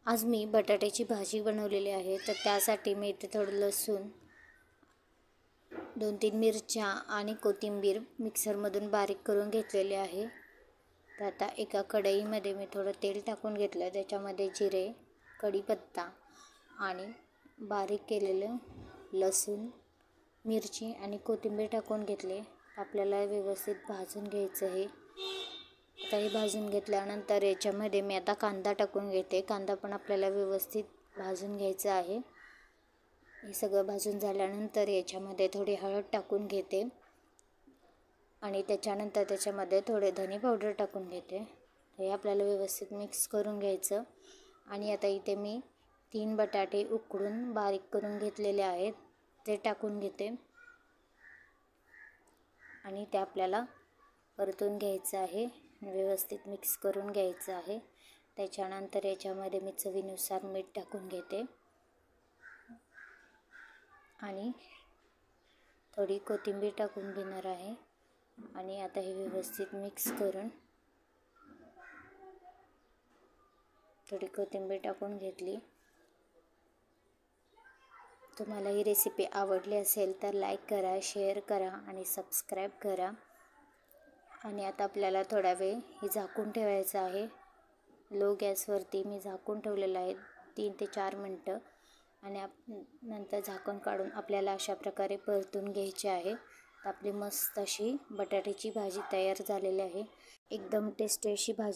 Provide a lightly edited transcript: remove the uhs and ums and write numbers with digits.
आज मी बटाट्याची भाजी बनवलेली आहे. तर त्यासाठी मी इथे थोडं लसूण, 2-3 मिरच्या आणि कोथिंबीर मिक्सरमधून बारीक करून घेतलेले आहे. तर आता एका कढईमध्ये मी थोडं तेल टाकून घेतलं. त्याच्यामध्ये जिरे, कढीपत्ता आणि बारीक केलेलं लसूण, मिरची आणि कोथिंबीर टाकून घेतले. आपल्याला व्यवस्थित भाजून घ्यायचं आहे. आता हे भाजून घेतल्यानंतर याच्यामध्ये मी आता कांदा टाकून घेते. कांदा पण आपल्याला व्यवस्थित भाजून घ्यायचा आहे. हे सगळं भाजून झाल्यानंतर याच्यामध्ये थोडी हळद टाकून घेते आणि त्याच्यानंतर त्याच्यामध्ये थोडे धने पावडर टाकून घेते. हे आपल्याला व्यवस्थित मिक्स करून घ्यायचं. आणि आता इथे मी 3 बटाटे उकडून बारीक करून घेतलेले आहेत, ते टाकून घेते आणि ते आपल्याला परतून घ्यायचं आहे, व्यवस्थित मिक्स करून घ्यायचं आहे. त्याच्यानंतर याच्यामध्ये मी चवीनुसार मीठ टाकून घेते आणि थोडी कोथिंबीर टाकून घेणार आहे. आणि आता हे व्यवस्थित मिक्स करून थोडी कोथिंबीर टाकून घेतली. तुम्हाला ही रेसिपी आवडली असेल तर लाईक करा, शेअर करा आणि सबस्क्राईब करा. आणि आता आपल्याला थोडा वेळ हे झाकून ठेवायचं आहे. लो गॅसवरती मी झाकून ठेवलेलं आहे 3 ते 4 मिनटं. आणि नंतर झाकण काढून आपल्याला अशा प्रकारे परतून घ्यायचे आहे. तर आपली मस्त अशी बटाट्याची भाजी तयार झालेली आहे. एकदम टेस्टी अशी भाजी